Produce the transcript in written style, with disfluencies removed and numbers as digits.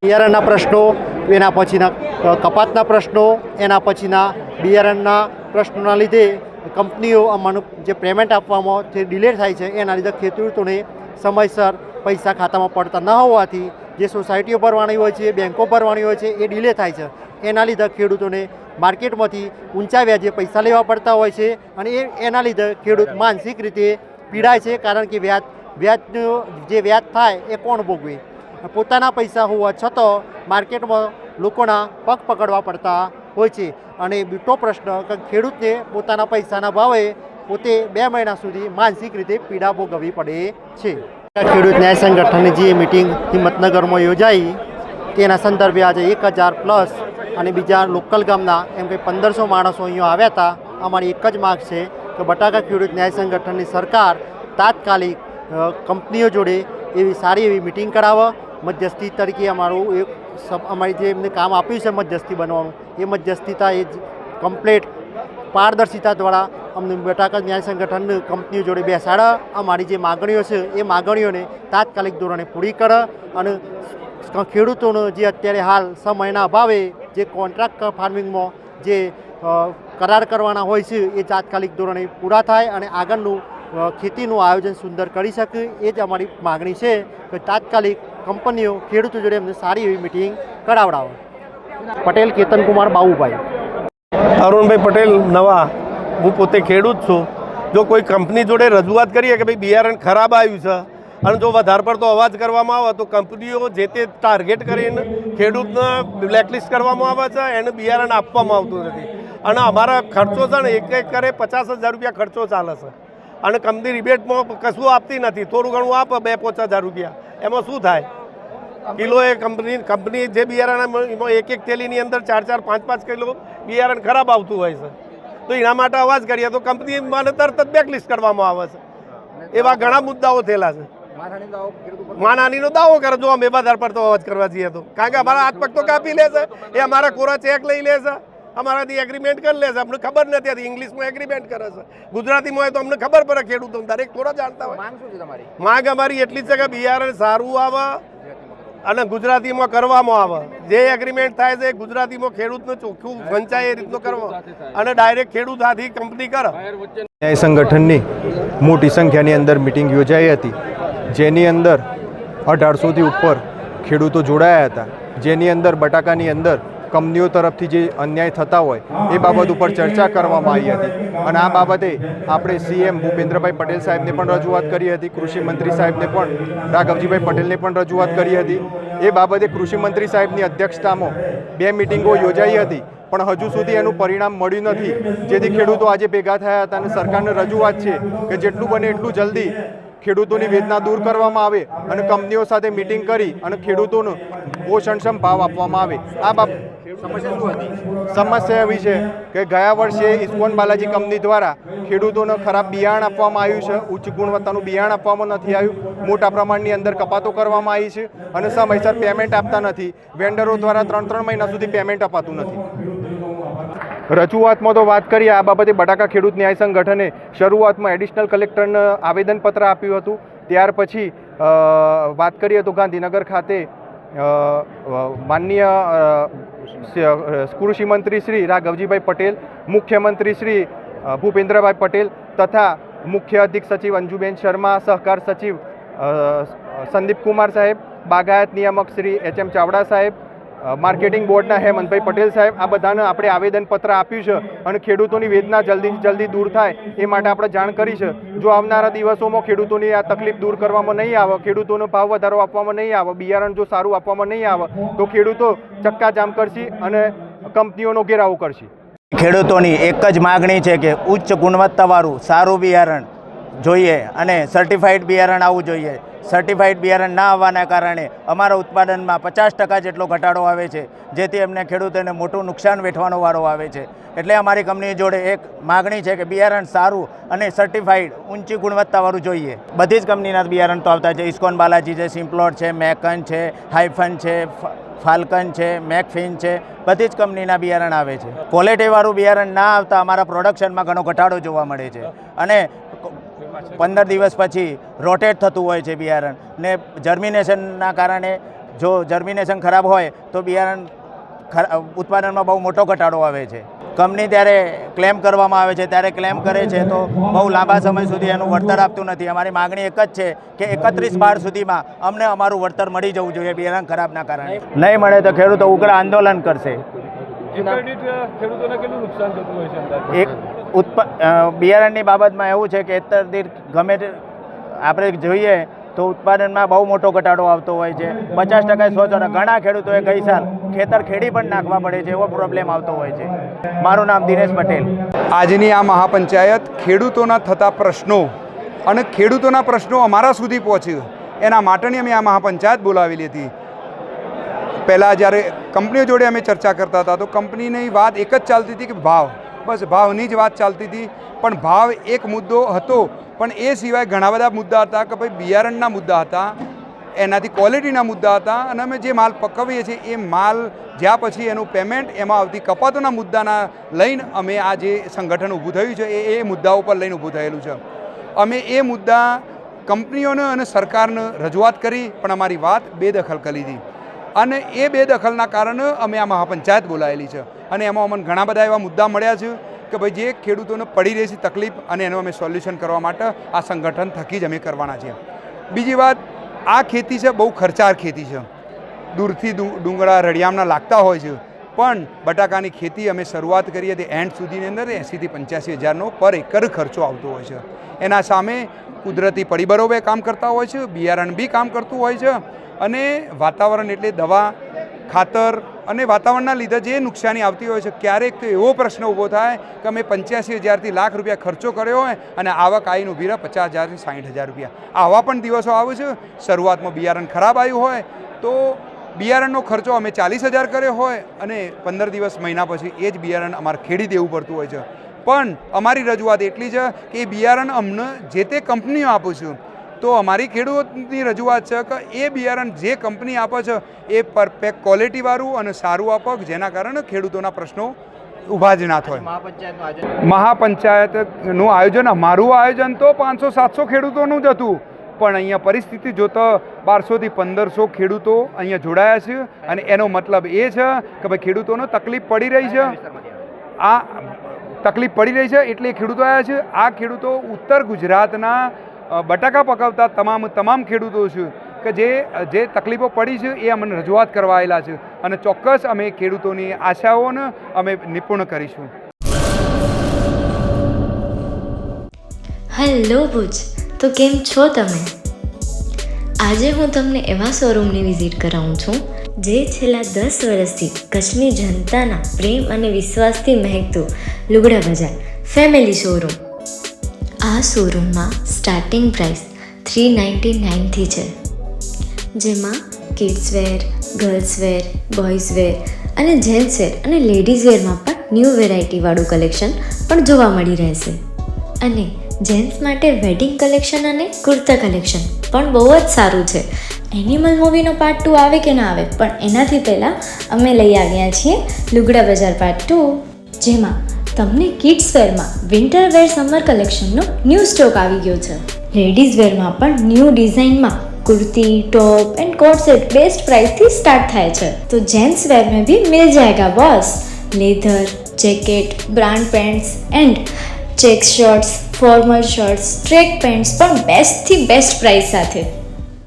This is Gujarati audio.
બિયારણના પ્રશ્નો, એના પછીના કપાતના પ્રશ્નો, એના પછીના બિયારણના પ્રશ્નોના લીધે કંપનીઓ આમાંનું જે પેમેન્ટ આપવામાં જે ડિલે થાય છે એના લીધે ખેડૂતોને સમયસર પૈસા ખાતામાં પડતા ન હોવાથી જે સોસાયટીઓ ભરવાની હોય છે, બેન્કો ભરવાની હોય છે, એ ડિલે થાય છે. એના લીધે ખેડૂતોને માર્કેટમાંથી ઊંચા વ્યાજે પૈસા લેવા પડતા હોય છે અને એના લીધે ખેડૂત માનસિક રીતે પીડાય છે, કારણ કે વ્યાજનું જે વ્યાજ થાય એ કોણ ભોગવે? પોતાના પૈસા હોવા છતાં માર્કેટમાં લોકોના પગ પકડવા પડતા હોય છે. અને બીજો પ્રશ્ન કે ખેડૂતને પોતાના પૈસાના ભાવે પોતે 2 મહિના સુધી માનસિક રીતે પીડા ભોગવવી પડે છે. ખેડૂત ન્યાય સંગઠનની જે મિટિંગ હિંમતનગરમાં યોજાઈ તેના સંદર્ભે આજે 1000 પ્લસ અને બીજા લોકલ ગામના એમ કે 1500 માણસો અહીંયા આવ્યા હતા. અમારી એક જ માગ છે કે બટાકા ખેડૂત ન્યાય સંગઠનની સરકાર તાત્કાલિક કંપનીઓ જોડે એવી સારી એવી મિટિંગ કરાવે. મધ્યસ્થી તરીકે અમારી જે એમને કામ આપ્યું છે મધ્યસ્થી બનવાનું, એ મધ્યસ્થિતા એ જ કમ્પ્લેટ પારદર્શિતા દ્વારા અમને બટાકા ન્યાય સંગઠન કંપનીઓ જોડે બેસાડે. અમારી જે માગણીઓ છે એ માગણીઓને તાત્કાલિક ધોરણે પૂરી કરે અને ખેડૂતોનો જે અત્યારે હાલ સમયના અભાવે જે કોન્ટ્રાક્ટ ફાર્મિંગમાં જે કરાર કરવાના હોય છે એ તાત્કાલિક ધોરણે પૂરા થાય અને આગળનું ખેતીનું આયોજન સુંદર કરી શકે. એ જ અમારી માગણી છે કે તાત્કાલિક કંપનીઓ ખેડૂતો જોડે એમને સારી એવી મિટિંગ કરાવડાવે. પટેલ કેતનકુમાર બાબુભાઈ. અરુણભાઈ પટેલ નવા. હું પોતે ખેડૂત છું. જો કોઈ કંપની જોડે રજૂઆત કરીએ કે ભાઈ બિયારણ ખરાબ આવ્યું છે અને જો વધારે પડતો અવાજ કરવામાં આવે તો કંપનીઓ જે તે ટાર્ગેટ કરીને ખેડૂતને બ્લેકલિસ્ટ કરવામાં આવે છે, એને બિયારણ આપવામાં આવતું નથી. અને અમારા ખર્ચો છે ને એક કરે 50,000 રૂપિયા ખર્ચો ચાલે છે અને કંપની રિબેટમાં કશું આપતી નથી. થોડું ઘણું આપે 2-5,000 રૂપિયા. એમાં શું થાય? કિલો એ કંપની જે બિયારણ એમાં એક થેલીની અંદર 4-4, 5-5 કિલો બિયારણ ખરાબ આવતું હોય છે. તો એના માટે અવાજ કરીએ તો કંપની મને તરત જ બ્લેકલિસ્ટ કરવામાં આવે છે. એવા ઘણા મુદ્દાઓ થયેલા છે. માનહાનિનો દાવો કરે જો અમે વધારે પડતો અવાજ કરવા જઈએ તો, કારણ કે અમારા હાથ પગ તો કાપી લે છે, એ અમારા કોરા ચેક લઈ લે છે, અમારાથી એગ્રીમેન્ટ કરી લે છે. અમને ખબર નથી હતી, ઇંગ્લિશમાં એગ્રીમેન્ટ કરે છે, ગુજરાતીમાં હોય તો અમને ખબર પડે. ખેડૂતો દરેક થોડા જાણતા હોય. માંગ અમારી એટલી જ છે કે બિયારણ સારું આવે અને ગુજરાતીમાં કરવામાં આવે. જે એગ્રીમેન્ટ થાય છે ગુજરાતીમાં ખેડૂતને ચોખ્ખું વંચાય એ રીતનું કરવો અને ડાયરેક્ટ ખેડૂત હાથી કંપની કરે. ન્યાય સંગઠનની મોટી સંખ્યાની અંદર મિટિંગ યોજાઈ હતી, જેની અંદર 1800થી ઉપર ખેડૂતો જોડાયા હતા. જેની અંદર બટાકાની અંદર કંપનીઓ તરફથી જે અન્યાય થતા હોય એ બાબત ઉપર ચર્ચા કરવામાં આવી હતી. અને આ બાબતે આપણે સીએમ ભૂપેન્દ્રભાઈ પટેલ સાહેબને પણ રજૂઆત કરી હતી, કૃષિ મંત્રી સાહેબને પણ રાઘવજીભાઈ પટેલને પણ રજૂઆત કરી હતી. એ બાબતે કૃષિ મંત્રી સાહેબની અધ્યક્ષતામાં 2 મિટિંગો યોજાઈ હતી, પણ હજુ સુધી એનું પરિણામ મળ્યું નથી. જેથી ખેડૂતો આજે ભેગા થયા હતા અને સરકારને રજૂઆત છે કે જેટલું બને એટલું જલ્દી ખેડૂતોની વેદના દૂર કરવામાં આવે અને કંપનીઓ સાથે મિટિંગ કરી અને ખેડૂતોનો પોષણક્ષમ ભાવ આપવામાં આવે. આ સમસ્યા એવી છે કે ગયા વર્ષે ઇસ્કોન બાલાજી કંપની દ્વારા ખેડૂતોને ખરાબ બિયારણ આપવામાં આવ્યું છે, ઉચ્ચ ગુણવત્તાનું બિયારણ આપવામાં નથી આવ્યું, મોટા પ્રમાણની અંદર કપાતો કરવામાં આવી છે અને સમયસર પેમેન્ટ આપતા નથી. વેન્ડરો દ્વારા 3-3 મહિના સુધી પેમેન્ટ અપાતું નથી. રજૂઆતમાં તો વાત કરીએ આ બાબતે બટાકા ખેડૂત ન્યાય સંગઠને શરૂઆતમાં એડિશનલ કલેક્ટરને આવેદનપત્ર આપ્યું હતું. ત્યાર પછી વાત કરીએ તો ગાંધીનગર ખાતે માનનીય કૃષિ મંત્રી શ્રી રાઘવજીભાઈ પટેલ, મુખ્યમંત્રી શ્રી ભૂપેન્દ્રભાઈ પટેલ તથા મુખ્ય અધિક સચિવ અંજુબેન શર્મા, સહકાર સચિવ સંદીપ કુમાર સાહેબ, બાગાયત નિયામક શ્રી HM ચાવડા સાહેબ, માર્કેટિંગ બોર્ડના હેમંતભાઈ પટેલ સાહેબ, આ બધાને આપણે આવેદનપત્ર આપ્યું છે અને ખેડૂતોની વેદના જલ્દીથી જલ્દી દૂર થાય એ માટે આપણે જાણ કરી છે. જો આવનારા દિવસોમાં ખેડૂતોની આ તકલીફ દૂર કરવામાં નહીં આવે, ખેડૂતોનો ભાવ વધારો આપવામાં નહીં આવે, બિયારણ જો સારું આપવામાં નહીં આવે તો ખેડૂતો ચક્કાજામ કરશે અને કંપનીઓનો ઘેરાવો કરશે. ખેડૂતોની એક જ માગણી છે કે ઉચ્ચ ગુણવત્તાવાળું સારું બિયારણ જોઈએ અને સર્ટિફાઈડ બિયારણ આવવું જોઈએ. સર્ટિફાઈડ બિયારણ ના આવવાના કારણે અમારા ઉત્પાદનમાં 50% જેટલો ઘટાડો આવે છે, જેથી અમને ખેડૂતોને મોટું નુકસાન વેઠવાનો વારો આવે છે. એટલે અમારી કંપની જોડે એક માગણી છે કે બિયારણ સારું અને સર્ટિફાઈડ ઊંચી ગુણવત્તાવાળું જોઈએ. બધી જ કંપનીના બિયારણ તો આવતા છે, ઇસ્કોન બાલાજી છે, સિમ્પ્લોટ છે, મેકન છે, હાઇફન છે, ફાલ્કન છે, મેકફિન છે, બધી જ કંપનીના બિયારણ આવે છે. ક્વોલિટીવાળું બિયારણ ના આવતા અમારા પ્રોડક્શનમાં ઘણો ઘટાડો જોવા મળે છે અને 15 દિવસ પછી રોટેટ થતું હોય છે બિયારણ ને જર્મિનેશનના કારણે જો જર્મિનેશન ખરાબ હોય તો બિયારણ ઉત્પાદનમાં બહુ મોટો ઘટાડો આવે છે. કંપની ત્યારે ક્લેમ કરવામાં આવે છે ત્યારે ક્લેમ કરે છે તો બહુ લાંબા સમય સુધી એનું વળતર આપતું નથી. અમારી માગણી એક જ છે કે 31/12 સુધીમાં અમને અમારું વળતર મળી જવું જોઈએ બિયારણ ખરાબના કારણે. નહીં મળે તો ખેડૂતો ઉગ્ર આંદોલન કરશે. બિયારણની બાબતમાં એવું છે કે એકર દીઠ ગમે તે આપણે જોઈએ તો ઉત્પાદનમાં બહુ મોટો ઘટાડો આવતો હોય છે. 50% 100%. ઘણા ખેડૂતોએ ગઈ સાલ ખેતર ખેડી પણ નાખવા પડે છે, એવો પ્રોબ્લેમ આવતો હોય છે. મારું નામ દિનેશ પટેલ. આજની આ મહાપંચાયત ખેડૂતોના થતા પ્રશ્નો અને ખેડૂતોના પ્રશ્નો અમારા સુધી પહોંચે એના માટેની અમે આ મહાપંચાયત બોલાવેલી હતી. પહેલાં જ્યારે કંપનીઓ જોડે અમે ચર્ચા કરતા હતા તો કંપનીની વાત એક જ ચાલતી હતી કે ભાવ, બસ ભાવની જ વાત ચાલતી હતી. પણ ભાવ એક મુદ્દો હતો, પણ એ સિવાય ઘણા બધા મુદ્દા હતા કે ભાઈ બિયારણના મુદ્દા હતા, એનાથી ક્વોલિટીના મુદ્દા હતા, અને અમે જે માલ પકવીએ છીએ એ માલ જ્યાં પછી એનું પેમેન્ટ, એમાં આવતી કપાતોના મુદ્દાના લઈને અમે આ જે સંગઠન ઊભું થયું છે એ મુદ્દાઓ પર લઈને ઊભું થયેલું છે. અમે એ મુદ્દા કંપનીઓને અને સરકારને રજૂઆત કરી, પણ અમારી વાત બેદખલ કરી દીધી, અને એ બેદખલના કારણે અમે આ મહાપંચાયત બોલાવેલી છે. અને એમાં અમને ઘણા બધા એવા મુદ્દા મળ્યા છે કે ભાઈ જે ખેડૂતોને પડી રહી છે તકલીફ, અને એનું અમે સોલ્યુશન કરવા માટે આ સંગઠન થકી જ અમે કરવાના છીએ. બીજી વાત, આ ખેતી છે બહુ ખર્ચાળ ખેતી છે. દૂરથી ડુંગળા રળિયામણા લાગતા હોય છે, પણ બટાકાની ખેતી અમે શરૂઆત કરીએ તે એન્ડ સુધીની અંદર 80,000 થી 85,000નો પર એકર ખર્ચો આવતો હોય છે. એના સામે કુદરતી પરિબળો બી કામ કરતા હોય છે, બિયારણ બી કામ કરતું હોય છે, અને વાતાવરણ એટલે દવા, ખાતર અને વાતાવરણના લીધે જે નુકસાની આવતી હોય છે. ક્યારેક તો એવો પ્રશ્ન ઊભો થાય કે અમે 85,000 થી લાખ રૂપિયા ખર્ચો કર્યો હોય અને આવક આવીને ઊભી રહે 50,000 થી 60,000 રૂપિયા. આવા પણ દિવસો આવે છે. શરૂઆતમાં બિયારણ ખરાબ આવ્યું હોય તો બિયારણનો ખર્ચો અમે 40,000 કર્યો હોય અને 15 દિવસ મહિના પછી એ જ બિયારણ અમારે ખેડી દેવું પડતું હોય છે. પણ અમારી રજૂઆત એટલી છે કે એ બિયારણ અમને જે તે કંપનીઓ આપું છું, તો અમારી ખેડૂતની રજૂઆત છે કે એ બિયારણ જે કંપની આપે છે એ પરફેક્ટ ક્વોલિટીવાળું અને સારું આપે, જેના કારણે ખેડૂતોના પ્રશ્નો ઊભા જ ના થાય. મહાપંચાયતનું આયોજન, અમારું આયોજન તો 500-700 ખેડૂતોનું જ હતું, પણ અહીંયા પરિસ્થિતિ જોતા 1200 થી 1500 ખેડૂતો અહીંયા જોડાયા છે. અને એનો મતલબ એ છે કે ભાઈ ખેડૂતોને તકલીફ પડી રહી છે, આ તકલીફ પડી રહી છે એટલે ખેડૂતો આવ્યા છે. આ ખેડૂતો ઉત્તર ગુજરાતના બટાકા પકાવતા તમામ ખેડૂતો છે કે જે તકલીફો પડી છે એ અમને રજૂઆત કરવા આવેલા છે, અને ચોક્કસ અમે ખેડૂતોની આશાઓને અમે નિપુણ કરીશું. હેલો ભુજ, તો કેમ છો તમે? આજે હું તમને એવા શોરૂમની વિઝિટ કરાવું છું જે છેલ્લા 10 વર્ષથી કચ્છની જનતાના પ્રેમ અને વિશ્વાસથી મહેકતું લુગડા બજાર ફેમિલી શોરૂમ. આ શોરૂમમાં સ્ટાર્ટિંગ પ્રાઇસ 399થી છે, જેમાં kids wear, girls wear, boys wear અને જેન્ટ્સ વેર અને લેડીઝ વેરમાં પણ ન્યૂ વેરાયટીવાળું કલેક્શન પણ જોવા મળી રહેશે. અને જેન્ટ્સ માટે વેડિંગ કલેક્શન અને કુર્તા કલેક્શન પણ બહુ જ સારું છે. એનિમલ મૂવીનો પાર્ટ 2 આવે કે ના આવે, પણ એનાથી પહેલાં અમે લઈ આવ્યા છીએ લુગડા બજાર પાર્ટ 2, જેમાં તમને કિડ્સ વેરમાં વિન્ટર વેર સમર કલેક્શનનો ન્યૂ સ્ટોક આવી ગયો છે. લેડીઝ વેરમાં પણ ન્યૂ ડિઝાઇનમાં kurti, top and coat set best price थी स्टार्ट થાય છે. तो जेंट्स वेयर में भी मिल जाएगा boss. Leather, jacket, brand pants and check shirts, formal shirts, track pants પણ બેસ્ટ થી બેસ્ટ પ્રાઇસ સાથે.